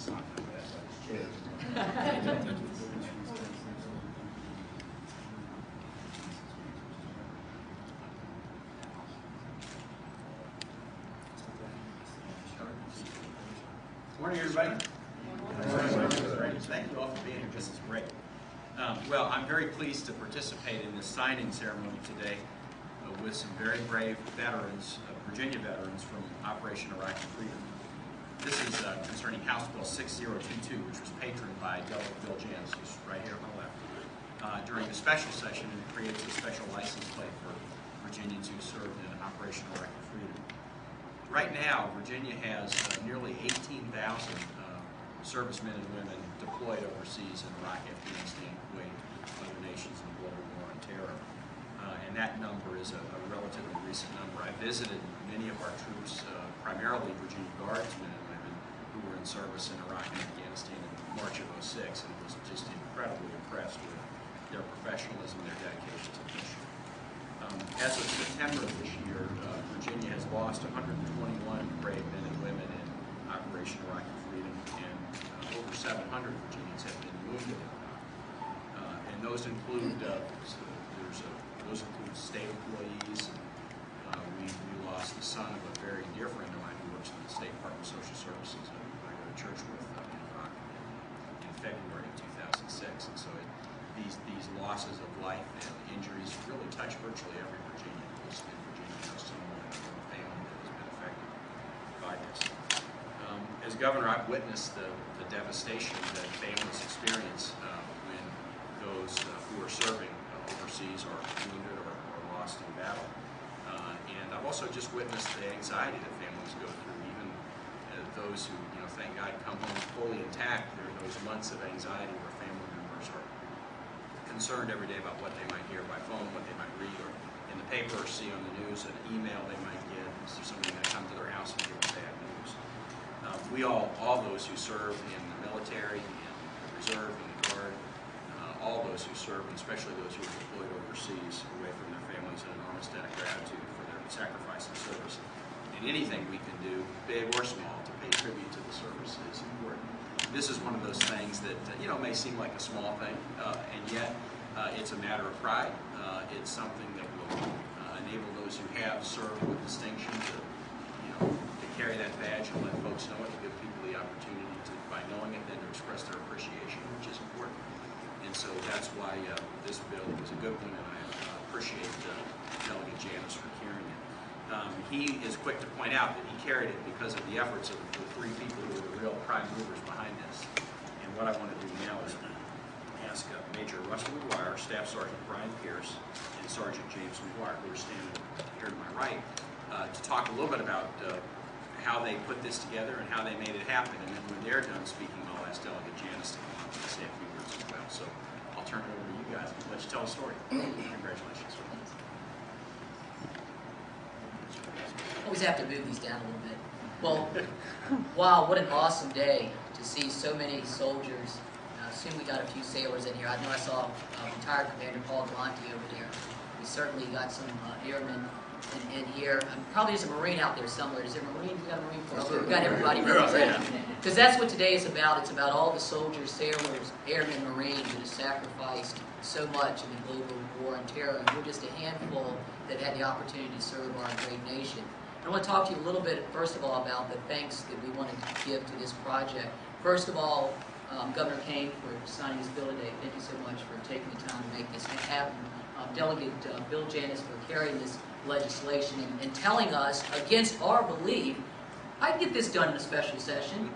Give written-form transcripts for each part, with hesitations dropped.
It's not that bad, but Morning, everybody. Thank you all for being here. This is great. Well, I'm very pleased to participate in this signing ceremony today with some very brave veterans, Virginia veterans from Operation Iraqi Freedom. This is concerning House Bill 6022, which was patroned by Delegate Bill Janis, who's right here on the left, during the special session, and creates a special license plate for Virginians who served in Operation Iraqi Freedom. Right now, Virginia has nearly 18,000 servicemen and women deployed overseas in Iraq, Afghanistan, Kuwait, other nations in the global war on terror. And that number is a relatively recent number. I visited many of our troops, primarily Virginia Guardsmen and women, who were in service in Iraq and Afghanistan in March of '06, and was just incredibly impressed with their professionalism and their dedication to the mission. As of September of this year, Virginia has lost 121 brave men and women in Operation Iraqi Freedom, and over 700 Virginians have been wounded in Iraq. And those include those include state employees. We lost the son of a very dear friend of mine who works in the State Department of Social Services that I go to church with in Iraq in February of 2006. And so these losses of life and injuries really touch virtually every Virginian. Most in Virginia knows someone in a family that has been affected by this. As governor, I've witnessed the devastation that families experience when those who are serving overseas are wounded or lost in battle. And I've also just witnessed the anxiety that families go through. Even those who, thank God, come home fully intact, there are those months of anxiety where family members are concerned every day about what they might hear by phone, what they might read, or in the paper, or see on the news, an email they might get. Is there somebody going to come to their house and give them bad news? We all those who serve in the military, in the reserve, in the Guard, all those who serve, and especially those who are deployed overseas away from their families, an enormous debt of gratitude for their sacrifice and service. And anything we can do, big or small, to pay tribute to the service is important. This is one of those things that may seem like a small thing, and yet it's a matter of pride. It's something that will enable those who have served with distinction to carry that badge and let folks know it, to give people the opportunity to, by knowing it, then to express their appreciation, which is important. And so that's why this bill was a good one, and I appreciate Delegate Janis for carrying it. He is quick to point out that he carried it because of the efforts of the three people who were the real prime movers behind this. And what I want to do now is ask Major Rusty McGuire, Staff Sergeant Brian Pierce, and Sergeant James McGuire, who are standing here to my right, to talk a little bit about how they put this together and how they made it happen. And then when they're done speaking, I'll ask Delegate Janis to come up and say a few words as well. So I'll turn it over to you guys and let you tell a story. Congratulations. Always have to move these down a little bit. Well, wow, what an awesome day to see so many soldiers. I assume we got a few sailors in here. I know I saw retired Commander Paul Galante over there. We certainly got some airmen in here. Probably there's a Marine out there somewhere. Is there a Marine? We got a Marine Corps. Okay, we got everybody represented. Because that's what today is about. It's about all the soldiers, sailors, airmen, Marines that have sacrificed so much in the global war on terror. And we're just a handful that had the opportunity to serve our great nation. I want to talk to you a little bit, first of all, about the thanks that we wanted to give to this project. First of all, Governor Kane for signing this bill today. Thank you so much for taking the time to make this happen. Delegate Bill Janis for carrying this legislation and telling us, against our belief, I can get this done in a special session.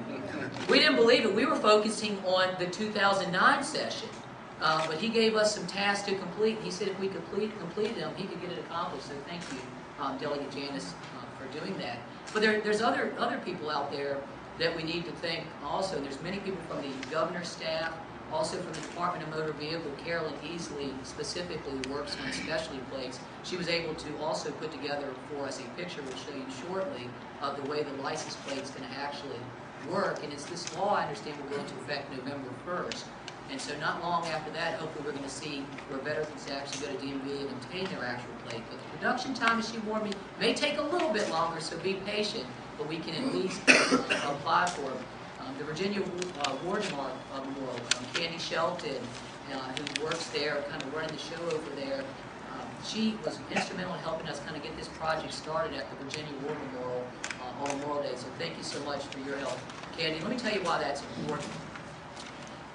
We didn't believe it. We were focusing on the 2009 session. But he gave us some tasks to complete. He said if we completed them, he could get it accomplished. So thank you, Delegate Janis, for doing that. But there's other people out there that we need to thank also. There's many people from the governor's staff, also from the Department of Motor Vehicle. Carolyn Easley specifically works on specialty plates. She was able to also put together for us a picture we'll show you shortly of the way the license plate's going to actually work. And it's this law, I understand, will go into effect November 1st. And so not long after that, hopefully we're going to see where veterans actually go to DMV and obtain their actual plate. But the production time, as she warned me, may take a little bit longer, so be patient, but we can at least apply for The Virginia War Memorial, Candy Shelton, who works there, kind of running the show over there, she was instrumental in helping us kind of get this project started at the Virginia War Memorial on Memorial Day. So thank you so much for your help. Candy, let me tell you why that's important.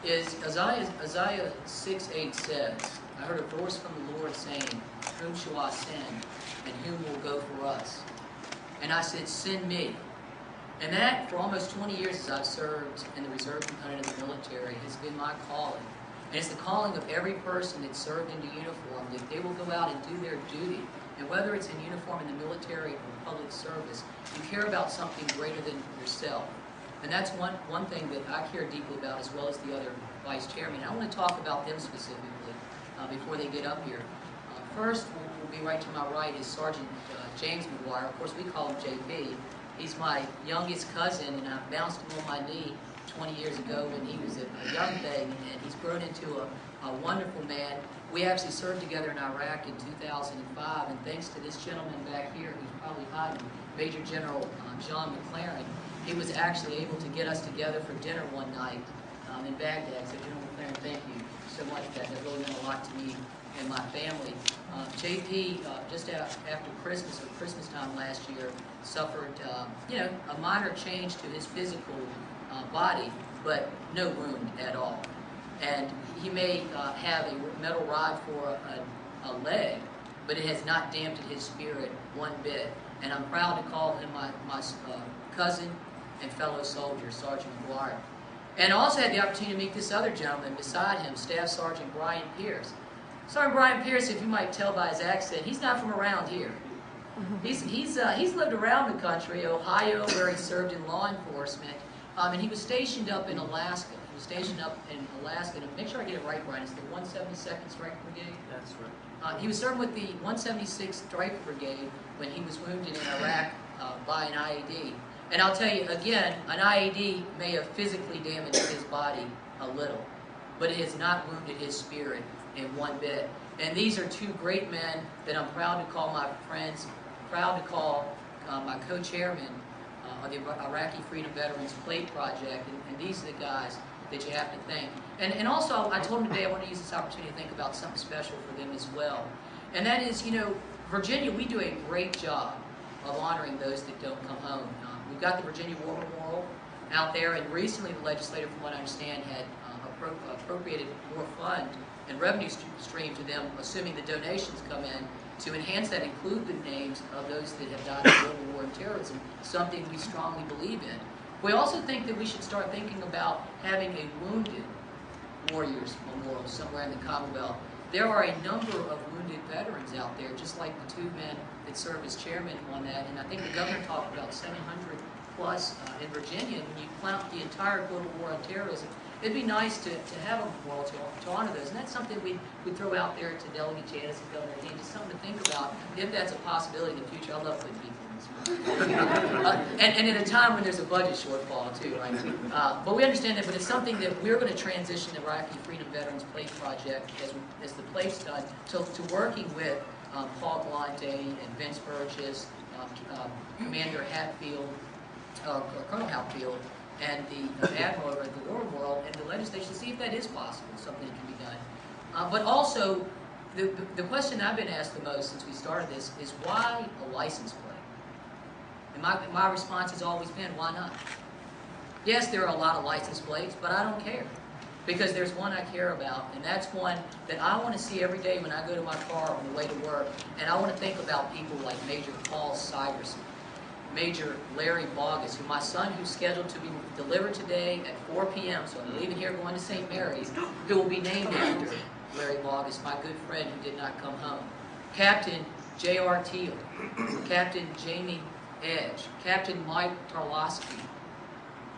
Isaiah 6:8 says, I heard a voice from the Lord saying, whom shall I send, and whom will go for us? And I said, send me. And that, for almost 20 years as I've served in the reserve component of the military, has been my calling. And it's the calling of every person that's served into uniform, that they will go out and do their duty. And whether it's in uniform in the military or public service, you care about something greater than yourself. And that's one thing that I care deeply about, as well as the other vice chairman. I want to talk about them specifically before they get up here. First, will be right to my right is Sergeant James McGuire. Of course, we call him JP. He's my youngest cousin, and I bounced him on my knee 20 years ago when he was a young thing, and he's grown into a wonderful man. We actually served together in Iraq in 2005, and thanks to this gentleman back here, who's probably hiding, Major General John McLaren, he was actually able to get us together for dinner one night in Baghdad. So General McLaren, thank you so much for that. That really meant a lot to me and my family. JP, just after Christmas, or Christmas time last year, suffered a minor change to his physical body, but no wound at all. And he may have a metal rod for a leg, but it has not dampened his spirit one bit. And I'm proud to call him my cousin and fellow soldier, Sergeant McGuire. And I also had the opportunity to meet this other gentleman beside him, Staff Sergeant Brian Pierce. Sergeant Brian Pierce, if you might tell by his accent, he's not from around here. He's lived around the country, Ohio, where he served in law enforcement, and he was stationed up in Alaska. He was stationed up in Alaska, and make sure I get it right, Brian, it's the 172nd Striker Brigade? That's right. He was serving with the 176th Striker Brigade when he was wounded in Iraq by an IED. And I'll tell you, again, an IED may have physically damaged his body a little, but it has not wounded his spirit in one bit. And these are two great men that I'm proud to call my friends, proud to call my co-chairman of the Iraqi Freedom Veterans Plate Project, and these are the guys that you have to thank. And also, I told them today I want to use this opportunity to think about something special for them as well. And that is, Virginia, we do a great job of honoring those that don't come home. We've got the Virginia War Memorial out there, and recently the legislature, from what I understand, had appropriated more fund and revenue stream to them, assuming the donations come in, to enhance that, include the names of those that have died in global war and terrorism, something we strongly believe in. We also think that we should start thinking about having a wounded warriors memorial somewhere in the Commonwealth. There are a number of wounded veterans out there, just like the two men that serve as chairman on that, and I think the governor talked about 700 plus in Virginia. And when you count the entire global war on terrorism, it'd be nice to have a memorial to honor those, and that's something we throw out there to Delegate Janice and Governor Dean, just something to think about if that's a possibility in the future. I love putting people in this and at a time when there's a budget shortfall too, right? But we understand that, but it's something that we're going to transition the Iraqi Freedom Veterans Plate Project, as the plate's done, to working with Paul Galante and Vince Burgess, Commander Hatfield, Colonel Hatfield, and the Admiral over at the War Memorial, and the legislation to see if that is possible, something that can be done. But also, the question I've been asked the most since we started this is, why a license plate? And my response has always been, why not? Yes, there are a lot of license plates, but I don't care. Because there's one I care about, and that's one that I want to see every day when I go to my car on the way to work, and I want to think about people like Major Paul Sigerson, Major Larry Bogus, who my son, who's scheduled to be delivered today at 4 p.m., so I'm leaving here going to St. Mary's, who will be named after Larry Bogus, my good friend who did not come home. Captain J.R. Teal, Captain Jamie Edge, Captain Mike Tarlowski,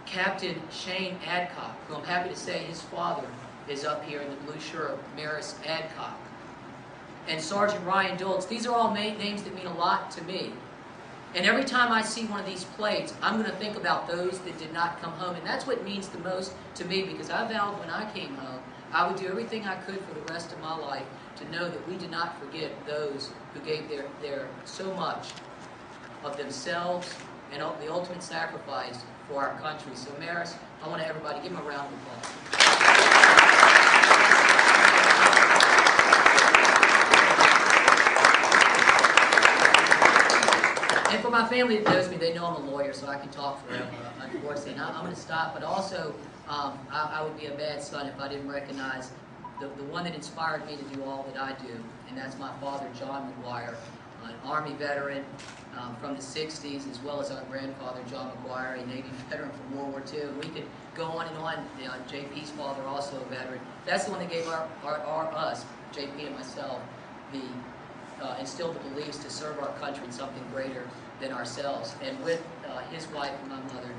Captain Shane Adcock, who I'm happy to say his father is up here in the blue shirt, Maris Adcock, and Sergeant Ryan Dulles. These are all names that mean a lot to me. And every time I see one of these plates, I'm going to think about those that did not come home. And that's what means the most to me, because I vowed when I came home, I would do everything I could for the rest of my life to know that we did not forget those who gave their so much of themselves and the ultimate sacrifice for our country. So, Maris, I want everybody give him a round of applause. And for my family that knows me, they know I'm a lawyer, so I can talk forever, unfortunately. And I'm going to stop, but also I would be a bad son if I didn't recognize the one that inspired me to do all that I do, and that's my father, John McGuire, an Army veteran from the 60s, as well as our grandfather, John McGuire, a Navy veteran from World War II. We could go on and on. JP's father, also a veteran. That's the one that gave us, JP and myself, instilled the beliefs to serve our country in something greater than ourselves, and with his wife and my mother,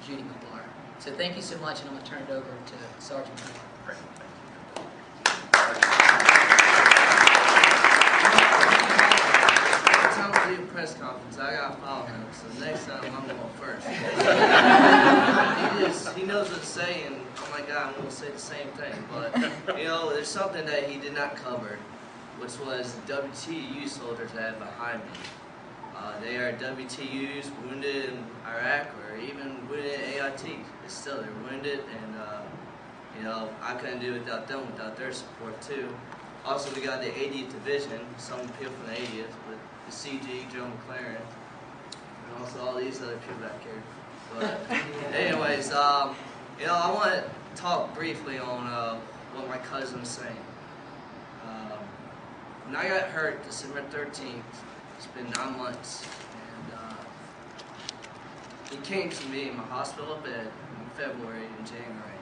Judy McGuire. So thank you so much, and I'm going to turn it over to Sergeant McGuire. Great. Every time I do a press conference, I gotta follow him, so next time I'm going first. He knows what to say, and oh my God, I'm going to say the same thing. But, you know, there's something that he did not cover, which was the WTU soldiers I had behind me. They are WTUs wounded in Iraq or even wounded in AIT. But still, they're wounded, and you know, I couldn't do it without them, without their support too. Also, we got the 80th Division, some people from the 80th, with the CG, Joe McLaren, and also all these other people back here. But anyways, you know, I want to talk briefly on what my cousin was saying. When I got hurt December 13th, it's been 9 months, and he came to me in my hospital bed in February and January,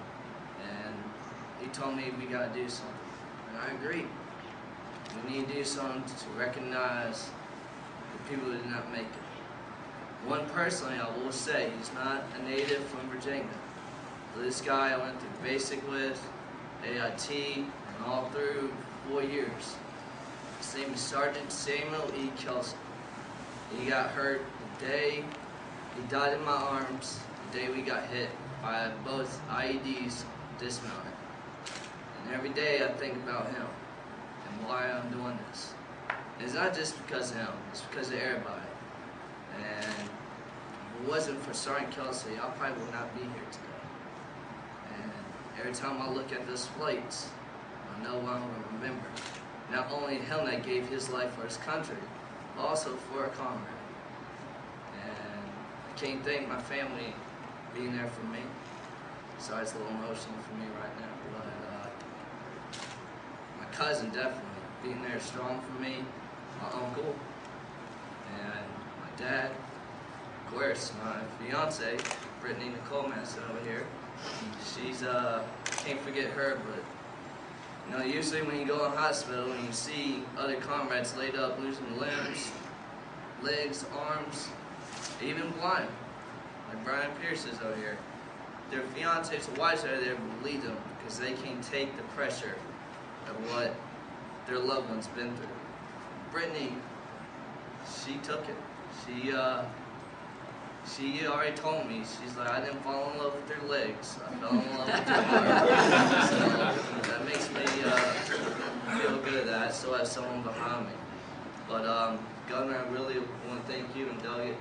and he told me we gotta do something, and I agreed. We need to do something to recognize the people who did not make it. One personally, I will say, he's not a native from Virginia. This guy I went through basic with, AIT, and all through 4 years. His name is Sergeant Samuel E. Kelsey. He got hurt the day he died in my arms, the day we got hit by both IEDs dismounted. And every day I think about him and why I'm doing this. And it's not just because of him, it's because of everybody. And if it wasn't for Sergeant Kelsey, I probably would not be here today. And every time I look at those flights, I know what I'm going to remember. Not only him that gave his life for his country, but also for a comrade. And I can't thank my family being there for me. Sorry, it's a little emotional for me right now, but my cousin definitely being there strong for me, my uncle, and my dad, of course, my fiance, Brittany Nicole Madison over here. She's, can't forget her, but you know, usually when you go in hospital and you see other comrades laid up losing limbs, legs, arms, even blind, like Brian Pierce is over here, their fiancés or wives are there to lead them because they can't take the pressure of what their loved ones been through. Brittany, she took it. She already told me, she's like, I didn't fall in love with their legs, I fell in love with their heart. So that makes me feel good that I still have someone behind me. But Governor, I really want to thank you and Delegate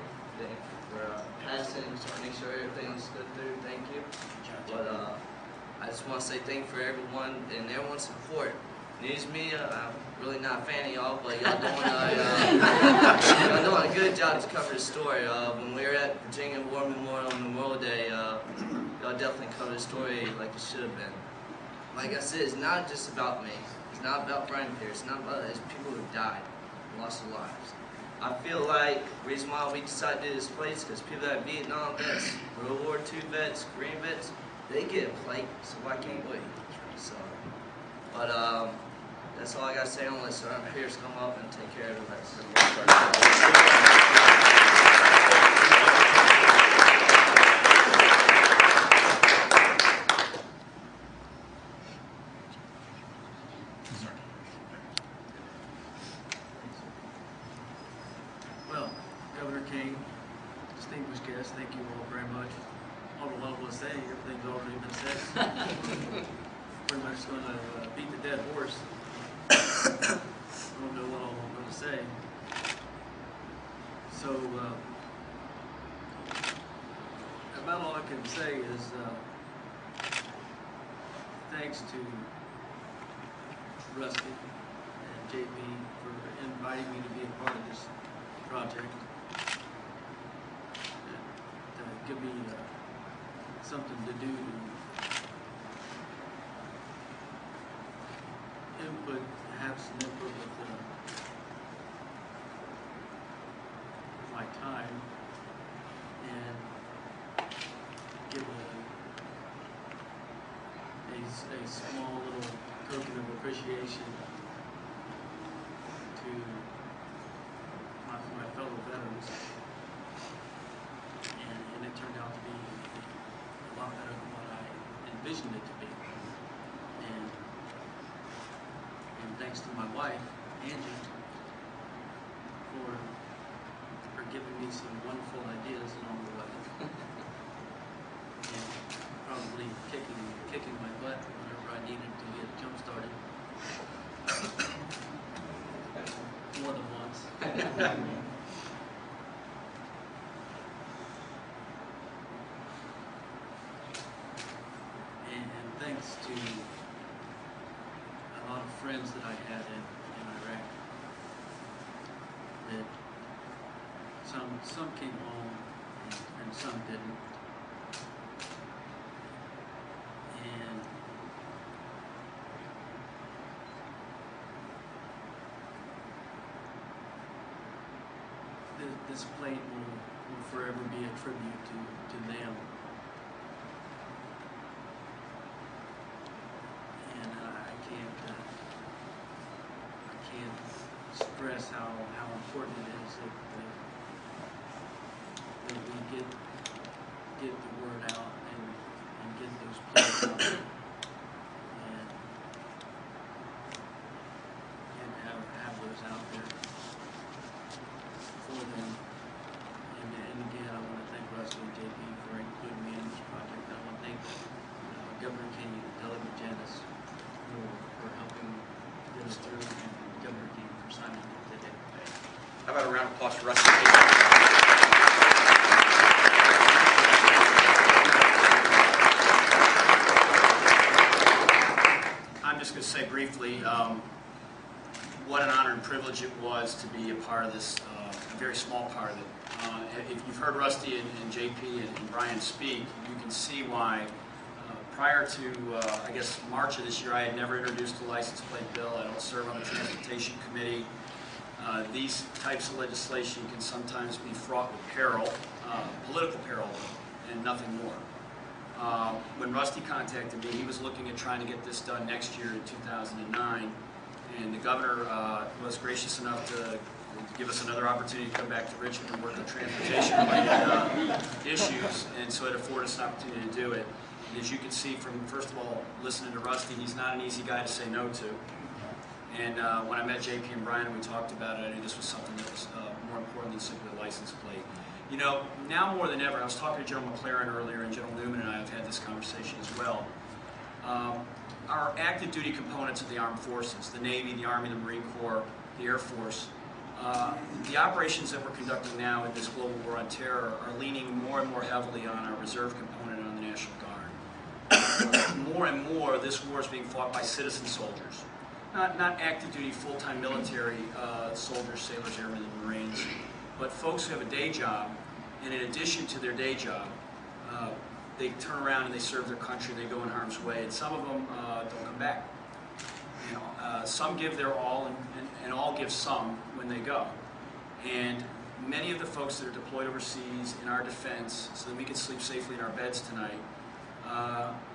for passing, make sure everything's good through, thank you. But I just want to say thank you for everyone and everyone's support. News media, I'm really not a fan of y'all, but y'all doing a good job to cover the story. When we were at Virginia War Memorial on Memorial Day, y'all definitely covered the story like it should have been. Like I said, it's not just about me. It's not about Brian Pierce. It's not about it. It's people who died, lost their lives. I feel like the reason why we decided to do this place because people that are Vietnam vets, World War II vets, Korean vets, they get a plate, so why can't we? So, but that's all I got to say on this. Sergeant Pierce come up and take care of the rest. Well, Governor King, distinguished guests, thank you all very much. I don't know what I want to say, everything's already been said. Pretty much going to beat the dead horse. I don't know what all I'm going to say. So, can say is thanks to Rusty and JP for inviting me to be a part of this project. To give me something to do to input, have some input with my time, and give a small little token of appreciation to my fellow veterans. And it turned out to be a lot better than what I envisioned it to be. And thanks to my wife, Angie, for giving me some wonderful ideas along the way. And probably kicking my butt whenever I needed to get jump started. More than once. And thanks to a lot of friends that I had in Iraq, that some came home and some didn't. And this plate will forever be a tribute to them. And I can't stress how important it is that we get the word out and get those plays out and have those out there for them. And again, I want to thank Rusty and JP for including me in this project. I want to thank Governor King and Delegate Janice for helping get us through, and Governor King for signing it today. How about a round of applause for Rusty? I'm just going to say briefly what an honor and privilege it was to be a part of this, a very small part of it. If you've heard Rusty and JP and Brian speak, you can see why prior to, I guess, March of this year, I had never introduced a license plate bill. I don't serve on the Transportation Committee. These types of legislation can sometimes be fraught with peril, political peril, and nothing more. When Rusty contacted me, he was looking at trying to get this done next year in 2009, and the governor was gracious enough to give us another opportunity to come back to Richmond and work on transportation-related issues, and so it afforded us an opportunity to do it. And as you can see from, first of all, listening to Rusty, he's not an easy guy to say no to. And when I met JP and Brian and we talked about it, I knew this was something that was more important than simply a license plate. You know, now more than ever, I was talking to General McLaren earlier, and General Newman and I have had this conversation as well. Our active duty components of the armed forces, the Navy, the Army, the Marine Corps, the Air Force, the operations that we're conducting now in this global war on terror are leaning more and more heavily on our reserve component and on the National Guard. More and more, this war is being fought by citizen soldiers. Not active duty, full-time military soldiers, sailors, airmen, and Marines, but folks who have a day job, and in addition to their day job, they turn around and they serve their country, and they go in harm's way, and some of them don't come back. You know, some give their all, and all give some when they go. And many of the folks that are deployed overseas in our defense, so that we can sleep safely in our beds tonight,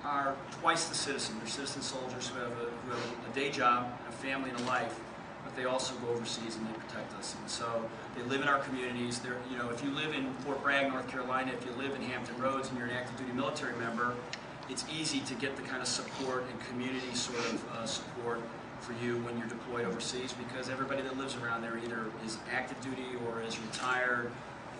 are twice the citizen. They're citizen soldiers who have a day job, a family, and a life, but they also go overseas and they protect us. And so they live in our communities. They're, you know, if you live in Fort Bragg, North Carolina, if you live in Hampton Roads and you're an active duty military member, it's easy to get the kind of support and community sort of support for you when you're deployed overseas, because everybody that lives around there either is active duty or is retired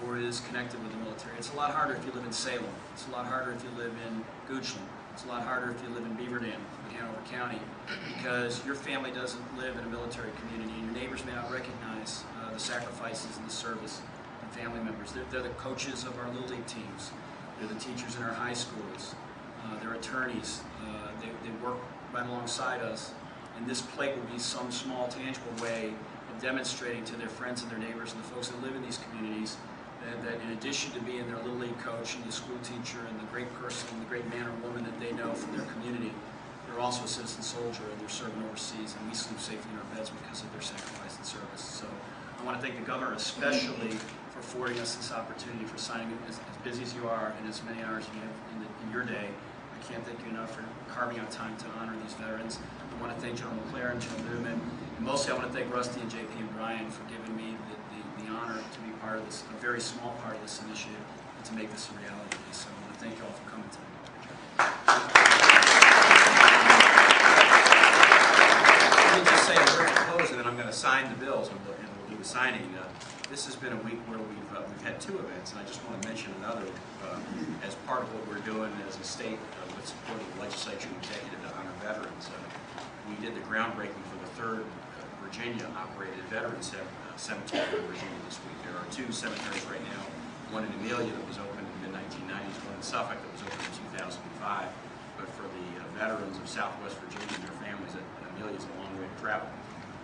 or is connected with the military. It's a lot harder if you live in Salem. It's a lot harder if you live in Goochland. It's a lot harder if you live in Beaver Dam, in Hanover County, because your family doesn't live in a military community, and your neighbors may not recognize the sacrifices and the service and family members. They're the coaches of our Little League teams. They're the teachers in our high schools. They're attorneys. They work right alongside us. And this plate will be some small, tangible way of demonstrating to their friends and their neighbors and the folks that live in these communities that in addition to being their Little League coach and the school teacher and the great person and the great man or woman that they know from their community, they're also a citizen soldier and they're serving overseas, and we sleep safely in our beds because of their sacrifice and service. So I want to thank the governor especially for affording us this opportunity for signing as busy as you are and as many hours you have in your day. I can't thank you enough for carving out time to honor these veterans. I want to thank General McLaren, General Newman, and mostly I want to thank Rusty and JP and Brian for giving me the honor to be part of this, a very small part of this initiative, and to make this a reality. So I want to thank you all for coming tonight. Let me just say a word to close, and then I'm going to sign the bills, and we'll do the signing. This has been a week where we've had two events, and I just want to mention another as part of what we're doing as a state with support of the legislature and executive to honor veterans. We did the groundbreaking for the third Virginia-operated veterans cemetery in Virginia this week. There are two cemeteries right now, one in Amelia that was opened in the mid-1990s, one in Suffolk that was opened in 2005. But for the veterans of Southwest Virginia and their families, Amelia is a long way to travel.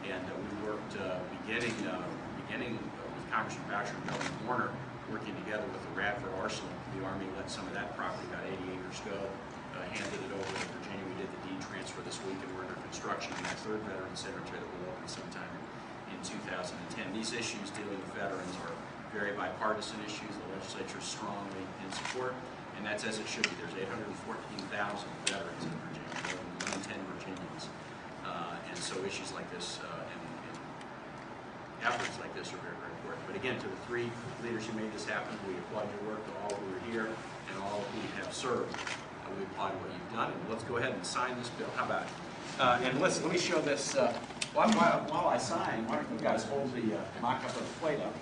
And we worked beginning with Congressman Boucher and Governor Warner, working together with the Radford Arsenal. The Army let some of that property, about 80 acres, go, handed it over to Virginia. We did the deed transfer this week, and we're under construction on that third veteran cemetery that will open sometime in 2010. These issues dealing with veterans are very bipartisan issues. The legislature is strongly in support, and that's as it should be. There's 814,000 veterans in Virginia, more than 1 in 10 Virginians. And so issues like this and efforts like this are very, very important. But again, to the three leaders who made this happen, we applaud your work. To all who are here and all who have served, we applaud what you've done. And let's go ahead and sign this bill. How about it? And listen, let me show this. While I sign, why don't you guys hold the mock-up of the plate up?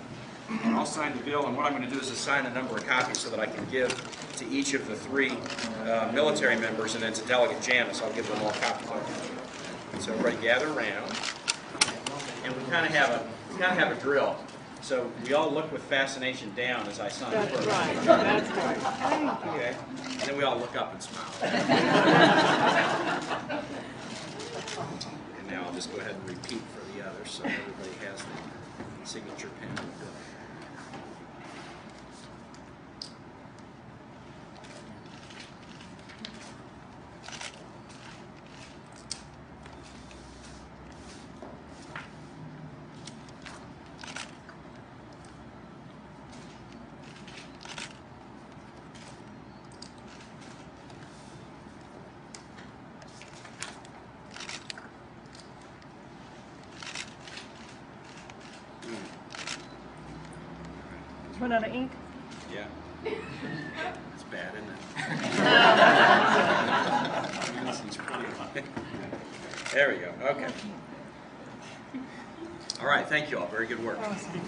And I'll sign the bill, and what I'm going to do is assign a number of copies so that I can give to each of the three military members, and then to Delegate Janice, I'll give them all copies of it. So everybody gather around, and we kind of have a drill. So we all look with fascination down as I sign That's first. right. That's right. Thank you. Okay. And then we all look up and smile. And now I'll just go ahead and repeat for the others so everybody has the signature pen. Run out of ink? Yeah. It's bad, isn't it? Ulysses pretty high. There we go. Okay. All right. Thank you all. Very good work. Awesome.